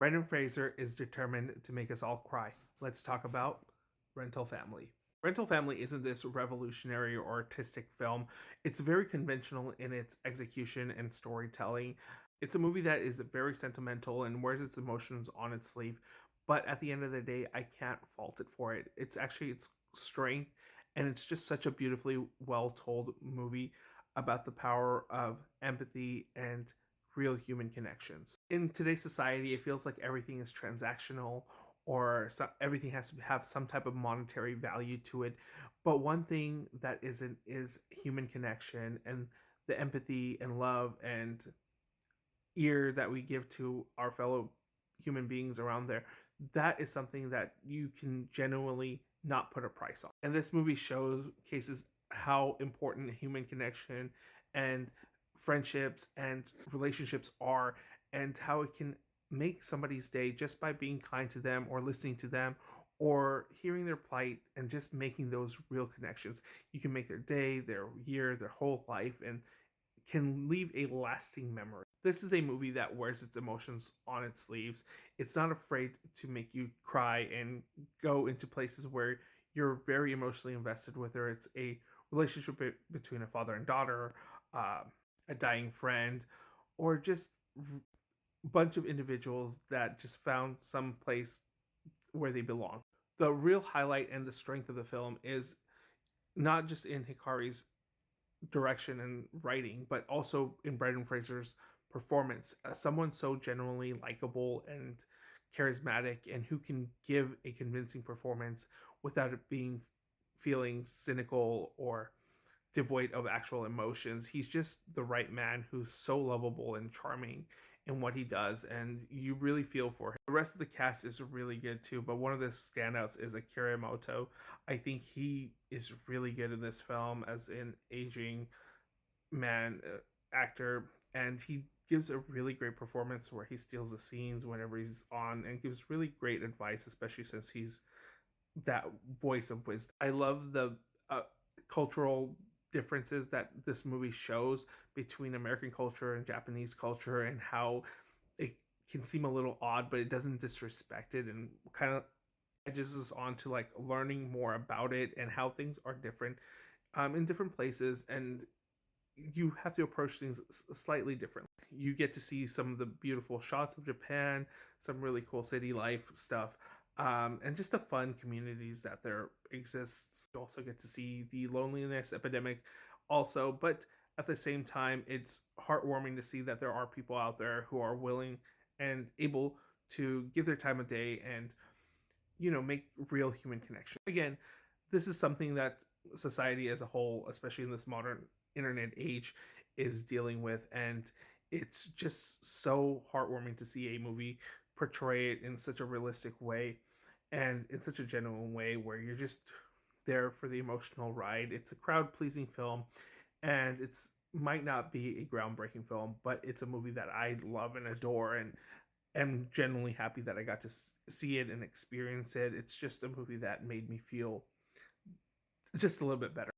Brendan Fraser is determined to make us all cry. Let's talk about Rental Family. Rental Family isn't this revolutionary or artistic film. It's very conventional in its execution and storytelling. It's a movie that is very sentimental and wears its emotions on its sleeve, but at the end of the day, I can't fault it for it. It's actually its strength, and it's just such a beautifully well told movie about the power of empathy and real human connections. In today's society, it feels like everything is transactional or everything has to have some type of monetary value to it. But one thing that isn't is human connection and the empathy and love and ear that we give to our fellow human beings around there. That is something that you can genuinely not put a price on. And this movie showcases how important human connection and friendships and relationships are, and how it can make somebody's day just by being kind to them or listening to them or hearing their plight and just making those real connections. You can make their day, their year, their whole life, and can leave a lasting memory. This is a movie that wears its emotions on its sleeves. It's not afraid to make you cry and go into places where you're very emotionally invested, whether it's a relationship between a father and daughter, uh, a dying friend, or just a bunch of individuals that just found some place where they belong. The real highlight and the strength of the film is not just in Hikari's direction and writing, but also in Brendan Fraser's performance. Someone so genuinely likable and charismatic, and who can give a convincing performance without it being feeling cynical or devoid of actual emotions. He's just the right man who's so lovable and charming in what he does, and you really feel for him. The rest of the cast is really good too, but one of the standouts is Akira Moto. I think he is really good in this film as an aging man actor, and he gives a really great performance where he steals the scenes whenever he's on and gives really great advice, especially since he's that voice of wisdom. I love the uh, cultural differences that this movie shows between American culture and Japanese culture, and how it can seem a little odd, but it doesn't disrespect it, and kind of edges us on to like learning more about it and how things are different in different places, and you have to approach things slightly different. You get to see some of the beautiful shots of Japan, some really cool city life stuff, and just the fun communities that there exists. You also get to see the loneliness epidemic, also, but at the same time, it's heartwarming to see that there are people out there who are willing and able to give their time of day and make real human connection. Again, this is something that society as a whole, especially in this modern internet age, is dealing with, and it's just so heartwarming to see a movie portray it in such a realistic way and in such a genuine way where you're just there for the emotional ride. It's a crowd pleasing film, and it's might not be a groundbreaking film, but it's a movie that I love and adore, and am genuinely happy that I got to see it and experience it. It's just a movie that made me feel just a little bit better.